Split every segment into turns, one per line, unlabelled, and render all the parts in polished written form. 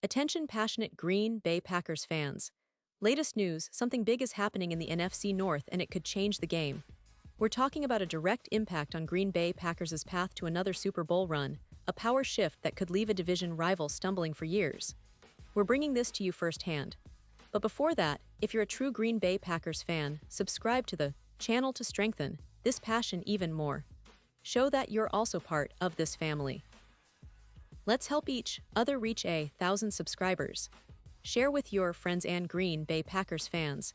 Attention passionate Green Bay Packers fans. Latest news, something big is happening in the NFC North and it could change the game. We're talking about a direct impact on Green Bay Packers' path to another Super Bowl run, a power shift that could leave a division rival stumbling for years. We're bringing this to you firsthand. But before that, if you're a true Green Bay Packers fan, subscribe to the channel to strengthen this passion even more. Show that you're also part of this family. Let's help each other reach 1,000 subscribers. Share with your friends and Green Bay Packers fans.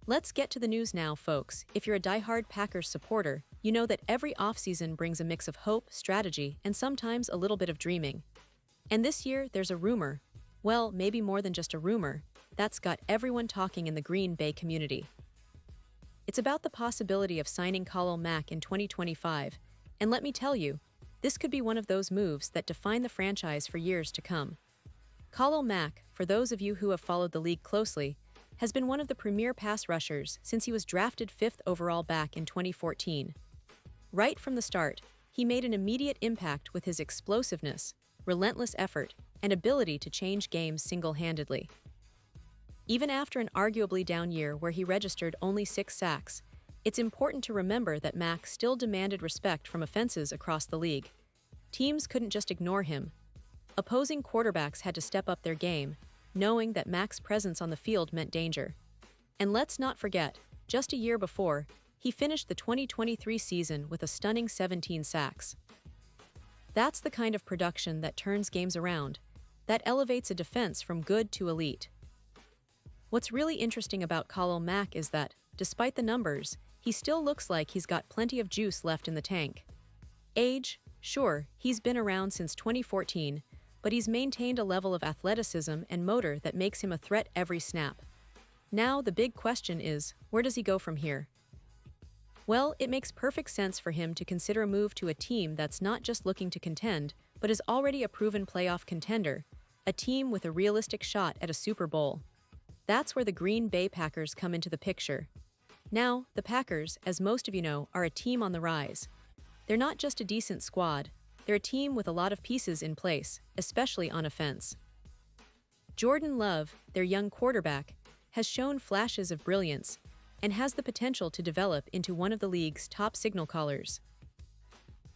Let's get to the news now, folks. If you're a diehard Packers supporter, you know that every offseason brings a mix of hope, strategy, and sometimes a little bit of dreaming. And this year, there's a rumor, well, maybe more than just a rumor, that's got everyone talking in the Green Bay community. It's about the possibility of signing Khalil Mack in 2025, and let me tell you, this could be one of those moves that define the franchise for years to come. Khalil Mack, for those of you who have followed the league closely, has been one of the premier pass rushers since he was drafted 5th overall back in 2014. Right from the start, he made an immediate impact with his explosiveness, relentless effort, and ability to change games single-handedly. Even after an arguably down year where he registered only 6 sacks, it's important to remember that Mack still demanded respect from offenses across the league. Teams couldn't just ignore him. Opposing quarterbacks had to step up their game, knowing that Mack's presence on the field meant danger. And let's not forget, just a year before, he finished the 2023 season with a stunning 17 sacks. That's the kind of production that turns games around, that elevates a defense from good to elite. What's really interesting about Khalil Mack is that, despite the numbers, he still looks like he's got plenty of juice left in the tank. Age, sure, he's been around since 2014, but he's maintained a level of athleticism and motor that makes him a threat every snap. Now, the big question is, where does he go from here? Well, it makes perfect sense for him to consider a move to a team that's not just looking to contend, but is already a proven playoff contender, a team with a realistic shot at a Super Bowl. That's where the Green Bay Packers come into the picture. Now, the Packers, as most of you know, are a team on the rise. They're not just a decent squad, they're a team with a lot of pieces in place, especially on offense. Jordan Love, their young quarterback, has shown flashes of brilliance and has the potential to develop into one of the league's top signal callers.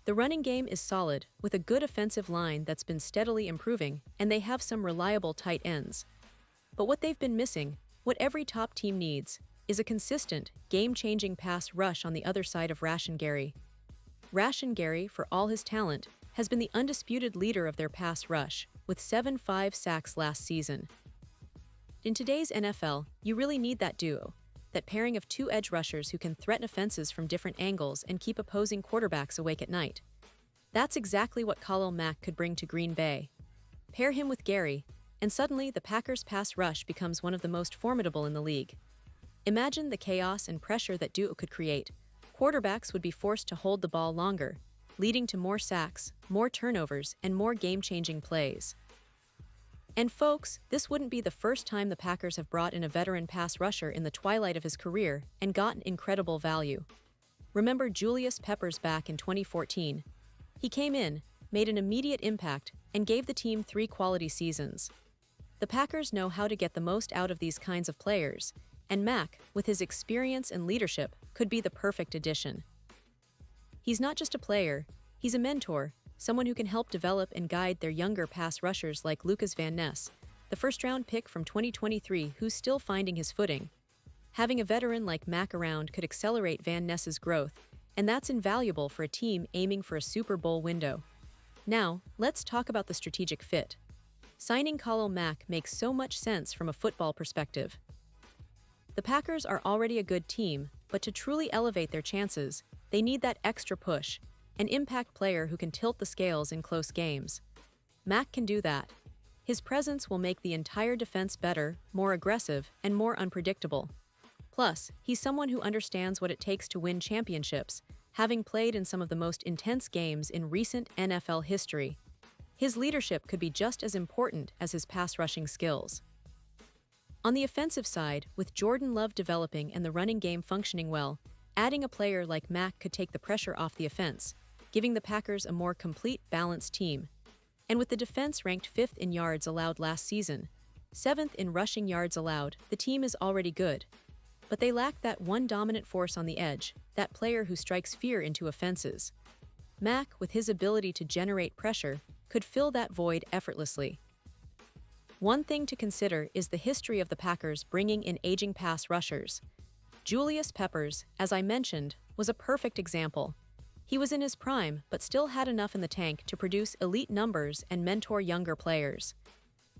The running game is solid, with a good offensive line that's been steadily improving, and they have some reliable tight ends. But what they've been missing, what every top team needs, is a consistent, game-changing pass rush on the other side of Rashan Gary. Rashan Gary, for all his talent, has been the undisputed leader of their pass rush, with 7.5 sacks last season. In today's NFL, you really need that duo, that pairing of 2 edge rushers who can threaten offenses from different angles and keep opposing quarterbacks awake at night. That's exactly what Khalil Mack could bring to Green Bay. Pair him with Gary, and suddenly the Packers' pass rush becomes one of the most formidable in the league. Imagine the chaos and pressure that duo could create. Quarterbacks would be forced to hold the ball longer, leading to more sacks, more turnovers, and more game-changing plays. And folks, this wouldn't be the first time the Packers have brought in a veteran pass rusher in the twilight of his career and gotten incredible value. Remember Julius Peppers back in 2014? He came in, made an immediate impact, and gave the team 3 quality seasons. The Packers know how to get the most out of these kinds of players, and Mack, with his experience and leadership, could be the perfect addition. He's not just a player, he's a mentor, someone who can help develop and guide their younger pass rushers like Lucas Van Ness, the first-round pick from 2023 who's still finding his footing. Having a veteran like Mack around could accelerate Van Ness's growth, and that's invaluable for a team aiming for a Super Bowl window. Now, let's talk about the strategic fit. Signing Khalil Mack makes so much sense from a football perspective. The Packers are already a good team, but to truly elevate their chances, they need that extra push, an impact player who can tilt the scales in close games. Mack can do that. His presence will make the entire defense better, more aggressive, and more unpredictable. Plus, he's someone who understands what it takes to win championships, having played in some of the most intense games in recent NFL history. His leadership could be just as important as his pass-rushing skills. On the offensive side, with Jordan Love developing and the running game functioning well, adding a player like Mack could take the pressure off the offense, giving the Packers a more complete, balanced team. And with the defense ranked 5th in yards allowed last season, 7th in rushing yards allowed, the team is already good. But they lack that one dominant force on the edge, that player who strikes fear into offenses. Mack, with his ability to generate pressure, could fill that void effortlessly. One thing to consider is the history of the Packers bringing in aging pass rushers. Julius Peppers, as I mentioned, was a perfect example. He was in his prime, but still had enough in the tank to produce elite numbers and mentor younger players.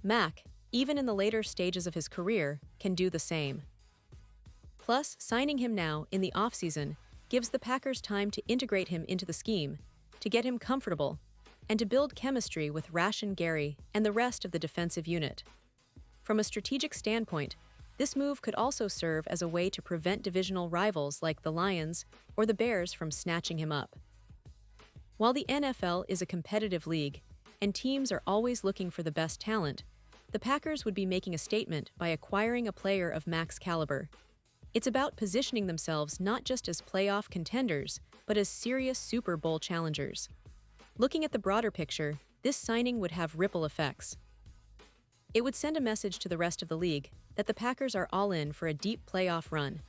Mack, even in the later stages of his career, can do the same. Plus, signing him now, in the offseason, gives the Packers time to integrate him into the scheme, to get him comfortable, and to build chemistry with Rashan Gary and the rest of the defensive unit. From a strategic standpoint, this move could also serve as a way to prevent divisional rivals like the Lions or the Bears from snatching him up. While the NFL is a competitive league, and teams are always looking for the best talent, the Packers would be making a statement by acquiring a player of Mack's caliber. It's about positioning themselves not just as playoff contenders, but as serious Super Bowl challengers. Looking at the broader picture, this signing would have ripple effects. It would send a message to the rest of the league that the Packers are all in for a deep playoff run.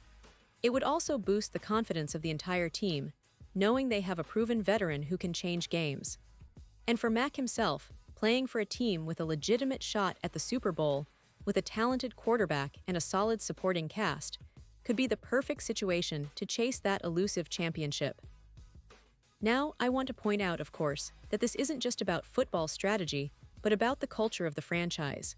It would also boost the confidence of the entire team, knowing they have a proven veteran who can change games. And for Mack himself, playing for a team with a legitimate shot at the Super Bowl, with a talented quarterback and a solid supporting cast, could be the perfect situation to chase that elusive championship. Now, I want to point out, of course, that this isn't just about football strategy, but about the culture of the franchise.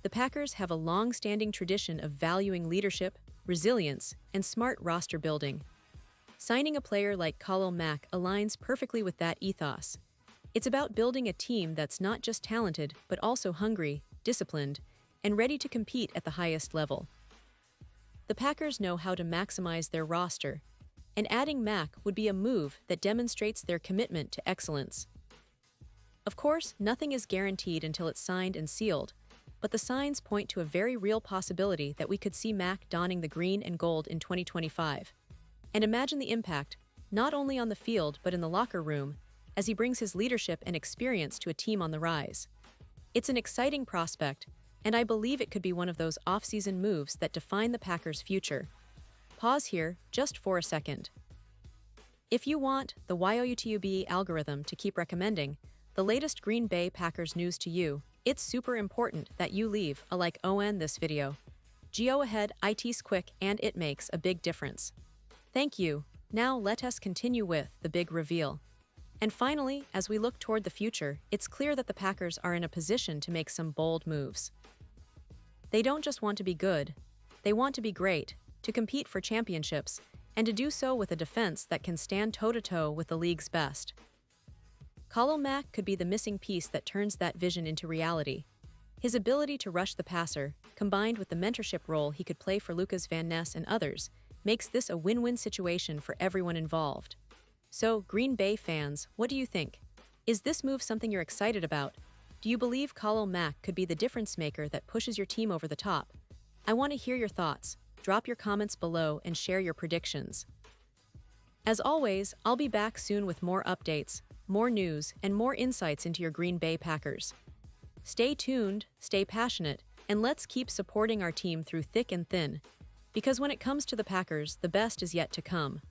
The Packers have a long-standing tradition of valuing leadership, resilience, and smart roster building. Signing a player like Khalil Mack aligns perfectly with that ethos. It's about building a team that's not just talented, but also hungry, disciplined, and ready to compete at the highest level. The Packers know how to maximize their roster, and adding Mack would be a move that demonstrates their commitment to excellence. Of course, nothing is guaranteed until it's signed and sealed, but the signs point to a very real possibility that we could see Mack donning the green and gold in 2025. And imagine the impact, not only on the field but in the locker room, as he brings his leadership and experience to a team on the rise. It's an exciting prospect, and I believe it could be one of those off-season moves that define the Packers' future. Pause here, just for a second. If you want the YOUTUBE algorithm to keep recommending the latest Green Bay Packers news to you, it's super important that you leave a like on this video. Go ahead, it's quick and it makes a big difference. Thank you. Now let us continue with the big reveal. And finally, as we look toward the future, it's clear that the Packers are in a position to make some bold moves. They don't just want to be good, they want to be great, to compete for championships, and to do so with a defense that can stand toe-to-toe with the league's best. Khalil Mack could be the missing piece that turns that vision into reality. His ability to rush the passer, combined with the mentorship role he could play for Lucas Van Ness and others, makes this a win-win situation for everyone involved. So, Green Bay fans, what do you think? Is this move something you're excited about? Do you believe Khalil Mack could be the difference maker that pushes your team over the top? I want to hear your thoughts. Drop your comments below and share your predictions. As always, I'll be back soon with more updates, more news, and more insights into your Green Bay Packers. Stay tuned, stay passionate, and let's keep supporting our team through thick and thin. Because when it comes to the Packers, the best is yet to come.